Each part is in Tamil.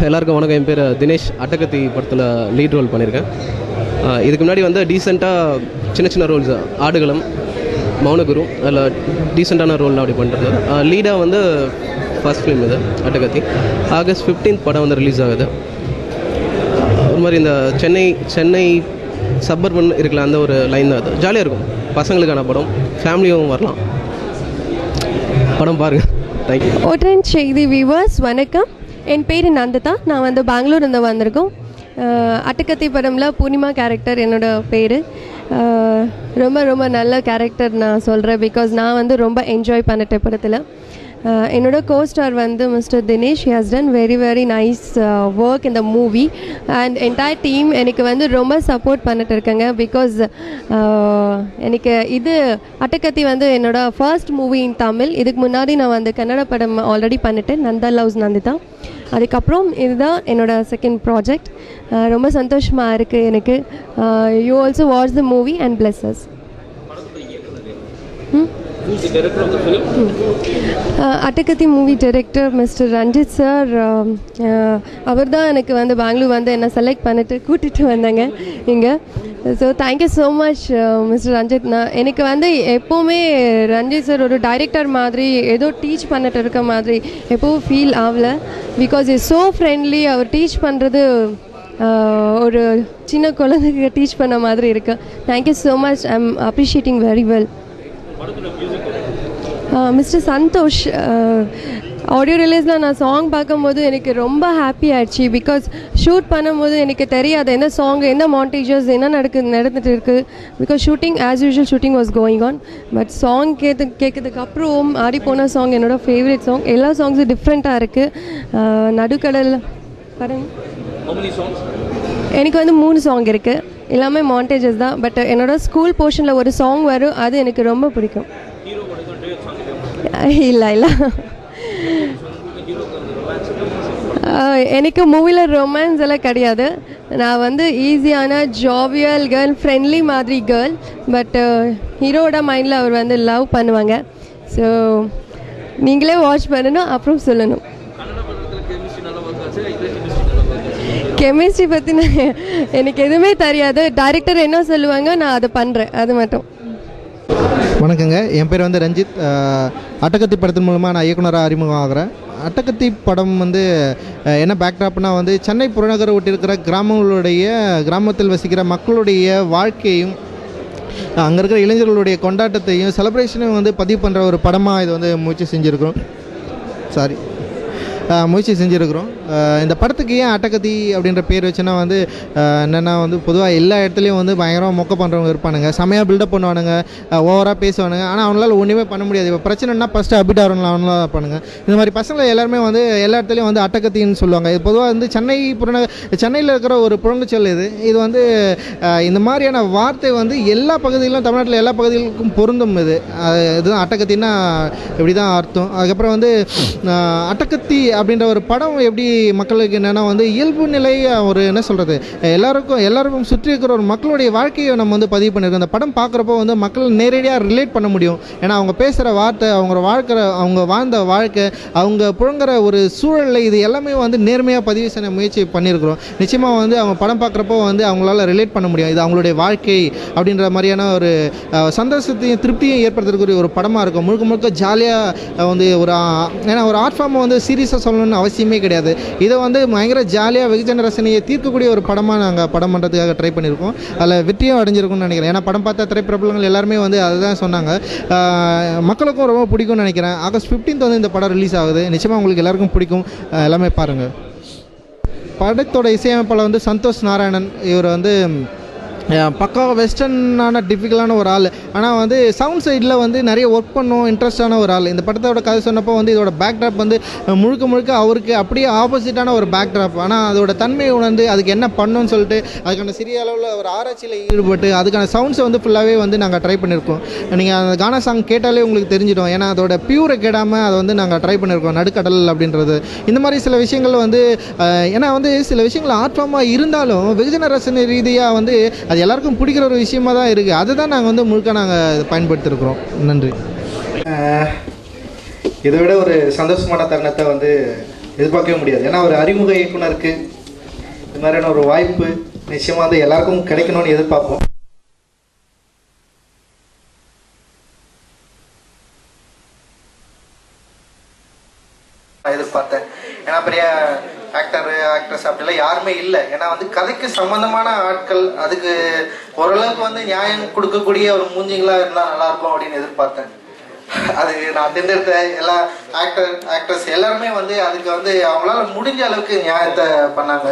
எல்லாருக்கும் வணக்கம். என் பேர் தினேஷ். அட்டகத்தி படத்தில் லீட் ரோல் பண்ணியிருக்கேன். இதுக்கு முன்னாடி வந்து டீசெண்டாக சின்ன சின்ன ரோல்ஸ், ஆடுகளம், மௌனகுரு, அதில் டீசெண்டான ரோல் அப்படி பண்ணுறது. லீடாக வந்து ஃபர்ஸ்ட் ஃபிலிம் இது அட்டகத்தி. ஆகஸ்ட் 15 படம் வந்து ரிலீஸ் ஆகுது. ஒரு மாதிரி இந்த சென்னை சப்பர்பன் இருக்கல அந்த ஒரு லைன் தான் அது. ஜாலியாக இருக்கும், பசங்களுக்கான படம், ஃபேமிலியும் வரலாம். படம் பாருங்கள். தேங்க்யூ. ஒற்றன் செய்தி வியூவர்ஸ் வணக்கம். என் பேர் நந்திதா. நான் வந்து பெங்களூர்லேருந்து வந்திருக்கோம். அட்டகத்தி படமில் பூர்ணிமா கேரக்டர் என்னோடய பேர். ரொம்ப ரொம்ப நல்ல கேரக்டர் நான் சொல்கிறேன். பிகாஸ் நான் வந்து ரொம்ப என்ஜாய் பண்ணிட்டேன் படத்தில். என்னோட கோஸ்டார் வந்து mister Dinesh. He has done very very nice work in the movie and entire team எனக்கு வந்து ரொம்ப சப்போர்ட் பண்ணிட்டு இருக்காங்க. பிகாஸ் எனக்கு இது அட்டகத்தி வந்து என்னோடய ஃபர்ஸ்ட் மூவி இன் தமிழ். இதுக்கு முன்னாடி நான் வந்து கன்னட படம் ஆல்ரெடி பண்ணிட்டேன், நந்தா லவ்ஸ் நந்திதா. அதுக்கப்புறம் இதுதான் என்னோடய செகண்ட் ப்ராஜெக்ட். ரொம்ப சந்தோஷமாக இருக்குது எனக்கு. You also watch the movie and bless us. Attakathi movie director mister Ranjith sir. அவர் தான் எனக்கு வந்து பெங்களூர் வந்து என்னை செலக்ட் பண்ணிட்டு கூட்டிகிட்டு வந்தாங்க இங்கே. So thank you so much Mr Ranjith. எனக்கு வந்து எப்போவுமே ரஞ்சித் சார் ஒரு டைரக்டர் மாதிரி ஏதோ டீச் பண்ணிட்டு இருக்க மாதிரி எப்போவும் ஃபீல் ஆகலை. Because is so friendly. அவர் டீச் பண்ணுறது ஒரு சின்ன குழந்தைக்கு டீச் பண்ண மாதிரி இருக்கு. Thank you so much. I am appreciating very well. Mister Santhosh audio ரிலீஸில் நான் சாங் பார்க்கும்போது எனக்கு ரொம்ப ஹாப்பி ஆயிடுச்சு. பிகாஸ் ஷூட் பண்ணும்போது எனக்கு தெரியாது என்ன சாங், என்ன மாண்டேஜஸ் என்ன நடந்துட்டு இருக்குது. Because shooting as usual shooting was going on. But song கேட்கறதுக்கப்புறம் ஆடி போன சாங் என்னோடய ஃபேவரட் சாங். எல்லா சாங்ஸும் டிஃப்ரெண்ட்டாக இருக்குது. நடுக்கடல் பாருங்க. எனக்கு வந்து 3 சாங் இருக்குது, எல்லாமே மாண்டேஜஸ் தான். பட் என்னோடய ஸ்கூல் போர்ஷனில் ஒரு சாங் வரும், அது எனக்கு ரொம்ப பிடிக்கும். இல்லை எனக்கு மூவியில் ரொமான்ஸ் எல்லாம் கிடையாது. நான் வந்து ஈஸியான ஜாவியல் கேர்ள், ஃப்ரெண்ட்லி மாதிரி கேர்ள். பட் ஹீரோட மைண்டில் அவர் வந்து லவ் பண்ணுவாங்க. ஸோ நீங்களே வாட்ச் பண்ணணும், அப்புறம் சொல்லணும். கெமிஸ்ட்ரி பற்றி எனக்கு எதுவுமே தெரியாது. டைரக்டர் என்ன சொல்லுவாங்க நான் அதை பண்ணுறேன், அது மட்டும். வணக்கங்க. என் பேர் வந்து ரஞ்சித். அட்டகத்தி படத்தின் மூலமாக நான் இயக்குனராக அறிமுகம் ஆகிறேன். அட்டகத்தி படம் வந்து என்ன பேக்ட்ராப்னா வந்து சென்னை புறநகரை ஒட்டியிருக்கிற கிராமத்தில் வசிக்கிற மக்களுடைய வாழ்க்கையும் அங்கே இருக்கிற இளைஞர்களுடைய கொண்டாட்டத்தையும் செலிப்ரேஷனையும் வந்து பதிவு பண்ணுற ஒரு படமாக இது வந்து முயற்சி செஞ்சுருக்கிறோம். இந்த படத்துக்கு ஏன் அட்டகத்தி அப்படின்ற பேர் வச்சுன்னா வந்து என்னென்னா வந்து பொதுவாக எல்லா இடத்துலையும் வந்து பயங்கரமாக மொக்க பண்ணுறவங்க இருப்பானுங்க, செமையாக பில்டப் பண்ணுவானுங்க, ஓவராக பேசுவானுங்க. ஆனால் அவங்களால ஒன்றுமே பண்ண முடியாது. இப்போ பிரச்சனைனா ஃபஸ்ட்டு அபிட் ஆகிறவங்கள அவங்களாம் இருப்பானுங்க. இந்த மாதிரி பசங்களை எல்லாருமே வந்து எல்லா இடத்துலையும் வந்து அட்டகத்தின்னு சொல்லுவாங்க. இது பொதுவாக வந்து சென்னையில் இருக்கிற ஒரு புறங்குச்சொல் இது வந்து இந்த மாதிரியான வார்த்தை வந்து எல்லா பகுதியிலும், தமிழ்நாட்டில் எல்லா பகுதிகளுக்கும் பொருந்தும். இதுதான் அட்டகத்தின்னா இப்படி தான் அர்த்தம். அதுக்கப்புறம் வந்து அட்டகத்தி அப்படின்ற ஒரு படம் எப்படி மக்களுக்கு என்னென்னா வந்து இயல்பு நிலை, ஒரு என்ன சொல்கிறது, எல்லாருக்கும் சுற்றி இருக்கிற ஒரு மக்களுடைய வாழ்க்கையை நம்ம வந்து பதிவு பண்ணியிருக்கோம். அந்த படம் பார்க்குறப்போ வந்து மக்கள் நேரடியாக ரிலேட் பண்ண முடியும். ஏன்னா அவங்க பேசுகிற வார்த்தை, அவங்க வாழ்ந்த வாழ்க்கை, அவங்க புழங்குற ஒரு சூழலை, இது எல்லாமே வந்து நேர்மையாக பதிவு செய்ய முயற்சி பண்ணியிருக்கிறோம். நிச்சயமாக வந்து அவங்க படம் பார்க்குறப்போ வந்து அவங்களால ரிலேட் பண்ண முடியும். இது அவங்களுடைய வாழ்க்கை அப்படின்ற மாதிரியான ஒரு சந்தோஷத்தையும் திருப்தியும் ஏற்படுத்தக்கூடிய ஒரு படமாக இருக்கும். முழுக்க ஜாலியாக வந்து ஏன்னா ஒரு ஆர்ட் ஃபார்மை வந்து சீரியஸாக சொல்லணும்னு அவசியமே கிடையாது. இதை வந்து பயங்கர ஜாலியாக வெகுஜன ரசனையை தீர்க்கக்கூடிய ஒரு படமாக நாங்கள் படம் பண்ணுறதுக்காக ட்ரை பண்ணியிருக்கோம். அதில் வெற்றியும் அடைஞ்சிருக்கும்னு நினைக்கிறேன். ஏன்னா படம் பார்த்த திரைப்பிரபலங்கள் எல்லாருமே வந்து அதை தான் சொன்னாங்க. மக்களுக்கும் ரொம்ப பிடிக்கும்னு நினைக்கிறேன். ஆகஸ்ட் 15 வந்து இந்த படம் ரிலீஸ் ஆகுது. நிச்சயமாக உங்களுக்கு எல்லாருக்கும் பிடிக்கும். எல்லாமே பாருங்கள். படத்தோட இசையமைப்பாளர் வந்து சந்தோஷ் நாராயணன். இவர் வந்து பக்கா வெஸ்டர்னான டிஃபிகல்ட்டான ஒரு ஆள். ஆனால் வந்து சவுண்ட் சைடில் வந்து நிறைய ஒர்க் பண்ணும் இன்ட்ரெஸ்டான ஒரு ஆள். இந்த படத்தோட கதை சொன்னப்போ வந்து இதோட பேக்ட்ராப் வந்து முழுக்க அவருக்கு அப்படியே ஆப்போசிட்டான ஒரு பேக்ட்ராப். ஆனால் அதோட தன்மையை உணர்ந்து அதுக்கு என்ன பண்ணணும்னு சொல்லிட்டு அதுக்கான சிறிய அளவில் ஒரு ஆராய்ச்சியில் ஈடுபட்டு அதுக்கான சவுண்ட்ஸை வந்து ஃபுல்லாகவே வந்து நாங்கள் ட்ரை பண்ணியிருக்கோம். நீங்கள் அந்த கானா சாங் கேட்டாலே உங்களுக்கு தெரிஞ்சிடும். ஏன்னா அதோட பியூரை கேடாமல் அதை வந்து நாங்கள் ட்ரை பண்ணியிருக்கோம். நடுக்கடல் அப்படின்றது இந்த மாதிரி சில விஷயங்கள் வந்து ஏன்னா வந்து சில விஷயங்கள் ஆர்ட் ஃபார்மாக இருந்தாலும் வெகுஜன ரசனை ரீதியாக வந்து அது எல்லாருக்கும் பிடிக்கிற ஒரு விஷயமா தான் இருக்குது. அதை தான் நாங்கள் வந்து முழுக்க நாங்கள் பயன்படுத்தியிருக்கிறோம். நன்றி. இதை விட ஒரு சந்தோஷமான தருணத்தை வந்து எதிர்பார்க்கவே முடியாது. ஏன்னா ஒரு அறிமுக இயக்குனருக்கு இது மாதிரியான ஒரு வாய்ப்பு நிச்சயமாக வந்து எல்லாருக்கும் கிடைக்கணும்னு எதிர்பார்ப்போம். எதிர்பார்த்தேன். ஏன்னா பெரிய ஆக்டர் ஆக்ட்ரஸ் அப்படிலாம் யாருமே இல்லை. ஏன்னா வந்து கதைக்கு சம்பந்தமான ஆட்கள், அதுக்கு ஓரளவுக்கு வந்து நியாயம் கொடுக்கக்கூடிய ஒரு மூஞ்சிங்களா இருந்தால் நல்லா இருக்கும் அப்படின்னு எதிர்பார்த்தேன். அது நான் தேர்ந்தெடுத்த எல்லா ஆக்டர்ஸ் எல்லாருமே வந்து அதுக்கு வந்து அவங்களால முடிஞ்ச அளவுக்கு நியாயத்தை பண்ணாங்க.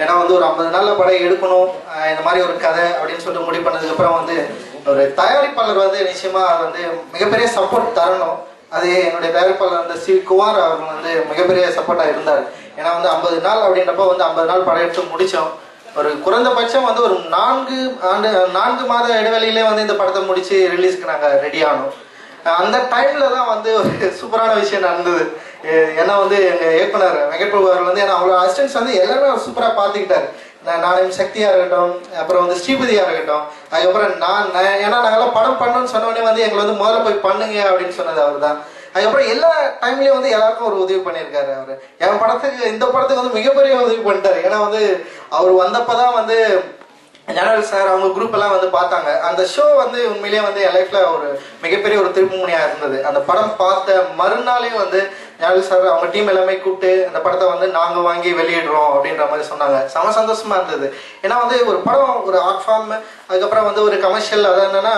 ஏன்னா வந்து ஒரு 50 நாளில் படம் எடுக்கணும் இந்த மாதிரி ஒரு கதை அப்படின்னு சொல்லிட்டு முடிவு பண்ணதுக்கப்புறம் வந்து ஒரு தயாரிப்பாளர் வந்து நிச்சயமா வந்து மிகப்பெரிய சப்போர்ட் தரணும். அது என்னுடைய தயாரிப்பாளர் வந்து சி குமார் அவர்கள் வந்து மிகப்பெரிய சப்போர்ட்டாக இருந்தார். ஏன்னா வந்து 50 நாள் அப்படின்றப்ப வந்து 50 நாள் படம் எடுத்து முடித்தோம். ஒரு குறைந்தபட்சம் வந்து ஒரு 4 மாத இடைவெளியிலே வந்து இந்த படத்தை முடிச்சு ரிலீஸ்க்கு நாங்கள் ரெடி ஆனோம். அந்த டைம்ல தான் வந்து ஒரு சூப்பரான விஷயம் நடந்தது. ஏன்னா வந்து எங்கள் இயக்குனர் வெங்கட்பிரபு அவர்கள் வந்து ஏன்னா அவரோட அசிஸ்டன்ஸ் வந்து எல்லாருமே அவர் சூப்பராக பார்த்துக்கிட்டாரு. நானும் சக்தியாக இருக்கட்டும், அப்புறம் வந்து ஸ்ரீபதியாக இருக்கட்டும், அதுக்கப்புறம் ஏன்னா நாங்கள்லாம் படம் பண்ணணும்னு சொன்னோடனே வந்து எங்களை வந்து முதல்ல போய் பண்ணுங்க அப்படின்னு சொன்னது அவர் தான். அதுக்கப்புறம் எல்லா டைம்லேயும் வந்து எல்லாருக்கும் ஒரு உதவி பண்ணியிருக்காரு அவர். என் படத்துக்கு இந்த படத்துக்கு வந்து மிகப்பெரிய உதவி பண்ணிட்டாரு. ஏன்னா வந்து அவர் வந்தப்போ தான் வந்து ஜனரல் சார் அவங்க குரூப் எல்லாம் வந்து பார்த்தாங்க. அந்த ஷோ வந்து உண்மையிலேயே வந்து என் லைஃப்ல ஒரு மிகப்பெரிய ஒரு திருப்பு முனையா இருந்தது. அந்த படம் பார்த்த மறுநாளே வந்து ஜனரல் சார் அவங்க டீம் எல்லாமே கூப்பிட்டு அந்த படத்தை வந்து நாங்கள் வாங்கி வெளியிடுறோம் அப்படின்ற மாதிரி சொன்னாங்க. செம சந்தோஷமா இருந்தது. ஏன்னா வந்து ஒரு படம் ஒரு ஆர்ட் ஃபார்ம், அதுக்கப்புறம் வந்து ஒரு கமர்ஷியல், அது என்னன்னா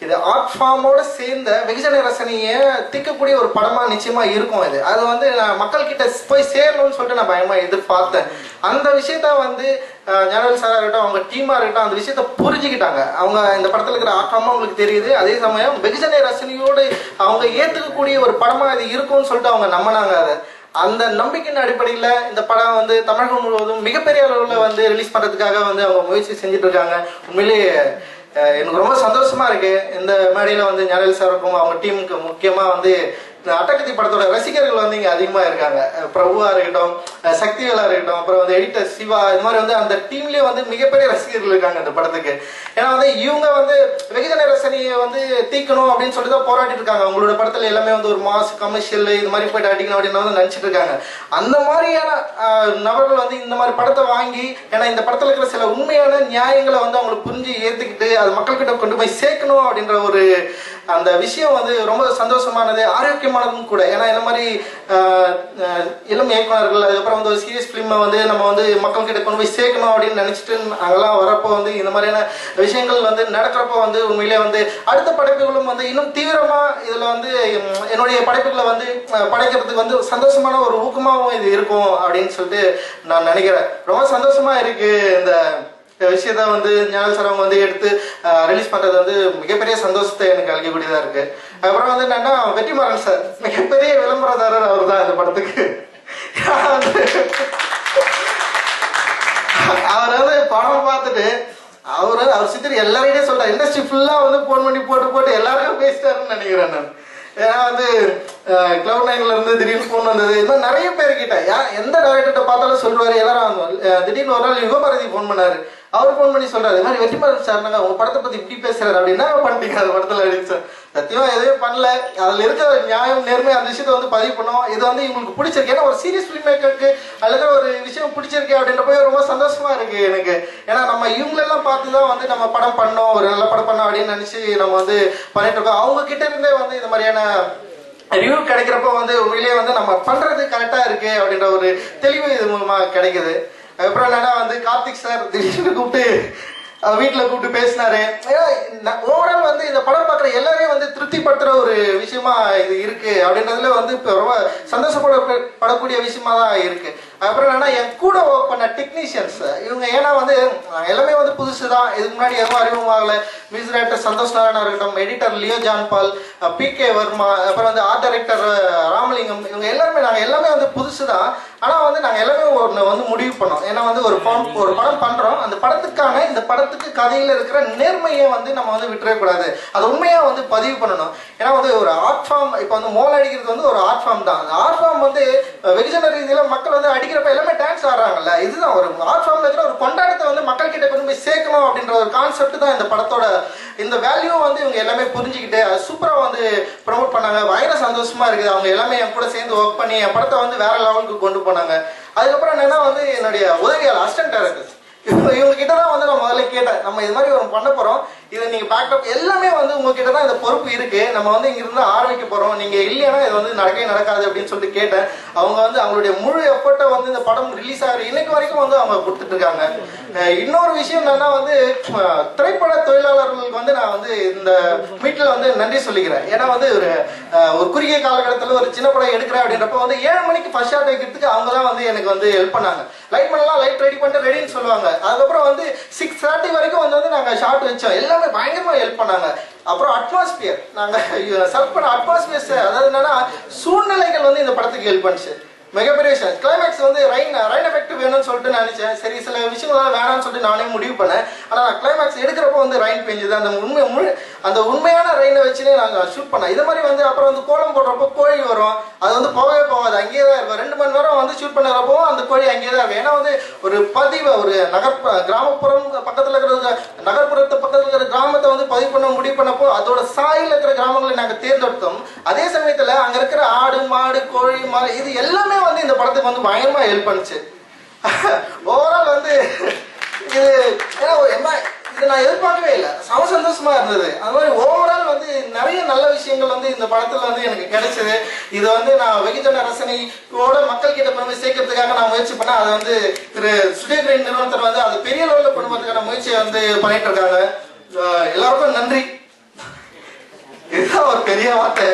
இது ஆர்ட் ஃபார்மோட சேர்ந்த வெகுஜன ரசனையை திக்கக்கூடிய ஒரு படமா நிச்சயமா இருக்கும். அது வந்து நான் மக்கள் கிட்ட போய் சேரணும்னு சொல்லிட்டு நான் பயமா எதிர்பார்த்தேன். அந்த விஷயத்த வந்து ஜனரல் சாரா இருக்கட்டும், அவங்க டீமா இருக்கட்டும், அந்த விஷயத்த புரிஞ்சுக்கிட்டாங்க. அவங்க இந்த படத்துல இருக்கிற ஆர்ட் ஃபார்மா அவங்களுக்கு தெரியுது. அதே சமயம் வெகுஜன ரசனையோடு அவங்க ஏத்துக்கக்கூடிய ஒரு படமா இது இருக்கும்னு சொல்லிட்டு அவங்க நம்பினாங்க. அதை அந்த நம்பிக்கையின் அடிப்படையில் இந்த படம் வந்து தமிழகம் முழுவதும் மிகப்பெரிய அளவில் வந்து ரிலீஸ் பண்ணுறதுக்காக வந்து அவங்க முயற்சி செஞ்சுட்டு இருக்காங்க. உண்மையிலேயே எனக்கு ரொம்ப சந்தோஷமா இருக்கு. இந்த மேடையில் வந்து ஜனரல் சாருக்கும் அவங்க டீமுக்கு முக்கியமாக வந்து அட்டகத்தி படத்தோட ரசிகர்கள் வந்து இங்கே அதிகமாக இருக்காங்க. பிரபுவா இருக்கட்டும், சக்திவேலா இருக்கட்டும், அப்புறம் வந்து எடிட்டர் சிவா, இது மாதிரி வந்து அந்த டீம்லேயே வந்து மிகப்பெரிய ரசிகர்கள் இருக்காங்க இந்த படத்துக்கு. ஏன்னா வந்து இவங்க வந்து வெகுஜன ரசனையை வந்து தீக்கணும் அப்படின்னு சொல்லிட்டு தான் போராடிட்டு இருக்காங்க. அவங்களோட படத்தில் எல்லாமே வந்து ஒரு மாஸ் கமர்ஷியல் இது மாதிரி போயிட்டு அடிக்கணும் அப்படின்னு வந்து நினச்சிட்டு இருக்காங்க. அந்த மாதிரியான நபர்கள் வந்து இந்த மாதிரி படத்தை வாங்கி, ஏன்னா இந்த படத்தில் இருக்கிற சில உண்மையான நியாயங்களை வந்து அவங்களுக்கு புரிஞ்சு ஏற்றுக்கிட்டு அது மக்கள்கிட்ட கொண்டு போய் சேர்க்கணும் அப்படின்ற ஒரு அந்த விஷயம் வந்து ரொம்ப சந்தோஷமானது, ஆரோக்கியமானதும் கூட. ஏன்னா இந்த மாதிரி இளம் இயக்குனர்கள், அதுக்கப்புறம் வந்து ஒரு சீரியஸ் ஃபிலிமை வந்து நம்ம வந்து மக்கள்கிட்ட கொண்டு போய் சேர்க்கணும் அப்படின்னு நினச்சிட்டு நாங்கள்லாம் வரப்போ வந்து இந்த மாதிரியான விஷயங்கள் வந்து நடக்கிறப்போ வந்து உண்மையிலே வந்து அடுத்த படைப்புகளும் வந்து இன்னும் தீவிரமாக இதில் வந்து என்னுடைய படைப்புகளை வந்து படைக்கிறதுக்கு வந்து சந்தோஷமான ஒரு ஊக்கமாகவும் இது இருக்கும் அப்படின்னு சொல்லிட்டு நான் நினைக்கிறேன். ரொம்ப சந்தோஷமா இருக்கு. இந்த விஷயத்த வந்து ஞானல் சார் அவங்க வந்து எடுத்து ரிலீஸ் பண்றது வந்து மிகப்பெரிய சந்தோஷத்தை எனக்கு அளிக்கக்கூடியதா இருக்கு. அப்புறம் வந்து என்னன்னா வெற்றிமாறன் சார் மிகப்பெரிய விளம்பரதாரர் அவர் தான் இந்த படத்துக்கு. அவர் வந்து படம் பார்த்துட்டு அவர் சித்திரி எல்லாரையும் சொல்றாரு, இண்டஸ்ட்ரி ஃபுல்லா வந்து போன் பண்ணி போட்டு எல்லாருக்கும் பேசிட்டாருன்னு நினைக்கிறேன் நான். ஏன்னா வந்து Cloud 9ல இருந்து திடீர்னு ஃபோன் வந்தது. இது மாதிரி நிறைய பேர் கிட்ட எந்த டைரக்டர்கிட்ட பார்த்தாலும் சொல்றாரு எல்லாரும். திடீர்னு ஒரு நாள் யுகபாரதி ஃபோன் பண்ணாரு. அவர் ஃபோன் பண்ணி சொல்றாரு, இது மாதிரி வெற்றிமாறன் சார் நாங்கள் உங்க படத்தை பத்தி இப்படி பேசுறாரு அப்படின்னா பண்ணிட்டீங்க அந்த படத்துல அப்படின்னு சார். சத்தியமா எதுவுமே பண்ணல. அதுல இருக்கிற நியாயம் நேர்மை அந்த விஷயத்த வந்து பதிவு பண்ணுவோம். இது வந்து இவங்களுக்கு பிடிச்சிருக்கு. ஏன்னா ஒரு சீரியஸ் ஃபிலிம் மேக்கருக்கு அல்லது ஒரு விஷயம் பிடிச்சிருக்கு அப்படின்றப்ப ரொம்ப சந்தோஷமா இருக்கு எனக்கு. ஏன்னா நம்ம இவங்களெல்லாம் பார்த்துதான் வந்து நம்ம படம் பண்ணோம், ஒரு நல்ல படம் பண்ணோம் அப்படின்னு நினைச்சு நம்ம வந்து பண்ணிட்டு இருக்கோம். அவங்க கிட்ட இருந்தே வந்து இந்த மாதிரியான ரிவ்யூ கிடைக்கிறப்ப வந்து உண்மையிலேயே வந்து நம்ம பண்றது கரெக்டா இருக்கு அப்படின்ற ஒரு தெளிவு இது மூலமா கிடைக்குது. அதுக்கப்புறம் என்னன்னா வந்து கார்த்திக் சார் திடீர்னு கூப்பிட்டு வீட்டில் கூப்பிட்டு பேசினாரு. ஏன்னா ஓவரால் வந்து இந்த படம் பார்க்குற எல்லாரையும் வந்து திருப்திப்படுத்துற ஒரு விஷயமா இது இருக்கு அப்படின்றதுல வந்து இப்போ ரொம்ப சந்தோஷப்படக்கூடிய விஷயமா தான் இருக்கு. அப்புறம் என்னன்னா என் கூட ஒர்க் பண்ண டெக்னீஷியன்ஸ் இவங்க, ஏன்னா வந்து எல்லாமே வந்து புதுசு தான், இதுக்கு முன்னாடி எதுவும் அறிமுகமாகல. மியூசிக் டைரக்டர் சந்தோஷ் நாராயணா இருக்கட்டும், எடிட்டர் லியோ ஜான்பால், PK வர்மா, அப்புறம் வந்து ஆர்ட் டைரக்டர் ராமலிங்கம், இவங்க எல்லாருமே நாங்கள் எல்லாமே வந்து புதுசு தான். ஆனால் வந்து நாங்கள் எல்லாமே ஒன்று வந்து முடிவு பண்ணோம். ஏன்னா வந்து ஒரு படம் பண்ணுறோம், அந்த படத்துக்கான இந்த படத்துக்கு கதையில் இருக்கிற நேர்மையை வந்து நம்ம வந்து விட்டுறக்கூடாது, அது உண்மையாக வந்து பதிவு பண்ணணும். ஏன்னா வந்து ஒரு ஆர்ட் ஃபார்ம், இப்போ வந்து மோல் அடிக்கிறது வந்து ஒரு ஆர்ட் ஃபார்ம் தான். அந்த ஆர்ட் ஃபார்ம் வந்து வெகுஜன ரீதியில் மக்கள் வந்து அடிக்கிறப்ப எல்லாமே டான்ஸ் ஆடுறாங்கல்ல, இதுதான் ஒரு ஆர்ட் ஃபார்ம்ல இருக்கிற ஒரு கொண்டாட்டத்தை வந்து மக்கள் கிட்ட கொண்டு போய் சேர்க்கணும் அப்படின்ற ஒரு கான்செப்ட் தான் இந்த படத்தோட இந்த வேல்யூ வந்து இவங்க எல்லாமே புரிஞ்சுக்கிட்டு சூப்பராக வந்து ப்ரமோட் பண்ணாங்க. பயங்கர சந்தோஷமா இருக்குது. அவங்க எல்லாமே என் கூட சேர்ந்து ஒர்க் பண்ணி என் படத்தை வந்து வேற லெவலுக்கு கொண்டு போனாங்க. அதுக்கப்புறம் என்னன்னா வந்து என்னுடைய உதவியாளர் அசிஸ்டன்ட் டைரக்டர் இவங்க கிட்ட தான் வந்து நான் முதல்ல கேட்டேன், நம்ம இது மாதிரி ஒரு பண்ண போறோம், இதை நீங்க பேக்கப் எல்லாமே வந்து உங்ககிட்ட தான் இந்த பொறுப்பு இருக்கு, நம்ம வந்து இங்க இருந்து ஆரம்பிக்க போறோம், நீங்க இல்லைன்னா இது வந்து நடக்கவே நடக்காது அப்படின்னு சொல்லிட்டு கேட்டேன். அவங்க வந்து அவங்களுடைய முழு எஃபர்ட்டை வந்து இந்த படம் ரிலீஸ் ஆகிற இன்னைக்கு வரைக்கும் வந்து அவங்க கொடுத்துட்டு இருக்காங்க. இன்னொரு விஷயம் என்னன்னா வந்து திரைப்பட தொழிலாளர்களுக்கு வந்து நான் வந்து இந்த மீட்ல வந்து நன்றி சொல்லிக்கிறேன். ஏன்னா வந்து ஒரு குறுகிய காலகட்டத்தில் ஒரு சின்ன படம் எடுக்கிறேன் அப்படின்றப்ப வந்து 7 மணிக்கு ஃபர்ஸ்ட் ஷாட் வைக்கிறதுக்கு அவங்க தான் வந்து எனக்கு வந்து ஹெல்ப் பண்ணாங்க. லைட் பண்ணலாம், லைட் ரெடி பண்ணிட்டு ரெடின்னு சொல்லுவாங்க. அதுக்கப்புறம் வந்து 6:30 வரைக்கும் வந்து நாங்கள் ஷார்ட் வச்சோம். எல்லாமே பயங்கரமா ஹெல்ப் பண்ணாங்க. அப்புறம் அட்மாஸ்பியர் நாங்கள் சர்ச் பண்ண அட்மாஸ்பியர்ஸ், அதாவது என்னன்னா சூழ்நிலைகள் வந்து இந்த படத்துக்கு ஹெல்ப் பண்ணுச்சு. மிகப்பெரிய விஷயம். கிளைமேக்ஸ் வந்து ரைன் எஃபெக்ட் வேணும்னு சொல்லிட்டு நினைச்சேன். சரி, சில விஷயங்கள்லாம் வேணாம்னு சொல்லிட்டு நானே முடிவு பண்ணேன். ஆனால் நான் கிளைமேக்ஸ் எடுக்கிறப்போ வந்து ரைன் பெஞ்சுது. அந்த உண்மையான ரெயினை வச்சுனே நாங்கள் ஷூட் பண்ணோம். இது மாதிரி வந்து அப்புறம் வந்து கோலம் போடுறப்போ கோழி வரும், அது வந்து போகவே போகாது, அங்கேயே தான் இருக்கும். 2 மணி நேரம் வந்து ஷூட் பண்ணுறப்போ அந்த கோழி அங்கேயே தான் இருக்கும். ஏன்னா வந்து ஒரு பதிவை ஒரு கிராமப்புறம் பக்கத்தில் இருக்கிற நகர்ப்புறத்து பக்கத்தில் இருக்கிற கிராமத்தை வந்து பதிவு பண்ண முடிவு பண்ணப்போ அதோட சாயில் இருக்கிற கிராமங்களை நாங்கள் தேர்ந்தெடுத்தோம். அதே சமயத்தில் அங்கே இருக்கிற ஆடு மாடு கோழி மாடு இது எல்லாமே வந்து இந்த படத்துக்கு வந்து பயங்கரமா ஹெல்ப் பண்ணுச்சு. ஓவரால் வந்து இது இது நான் எதிர்பார்க்கவே இல்லை, சந்தோஷமா இருந்தது. அது மாதிரி ஓவரால் வந்து நிறைய நல்ல விஷயங்கள் வந்து இந்த படத்துல வந்து எனக்கு கிடைச்சது. இது வந்து நான் வெகுஜன ரசனையோட மக்கள் கிட்ட கொண்டு போய் சேர்க்கறதுக்காக நான் முயற்சி பண்ணேன். அதை வந்து திரு சுடேகிரேன் நிறுவனத்தில் வந்து அது பெரிய லெவலில் கொண்டு போறதுக்கான முயற்சியை வந்து பண்ணிட்டு இருக்காங்க. எல்லாருக்கும் நன்றி. இதுதான் ஒரு பெரிய வார்த்தை.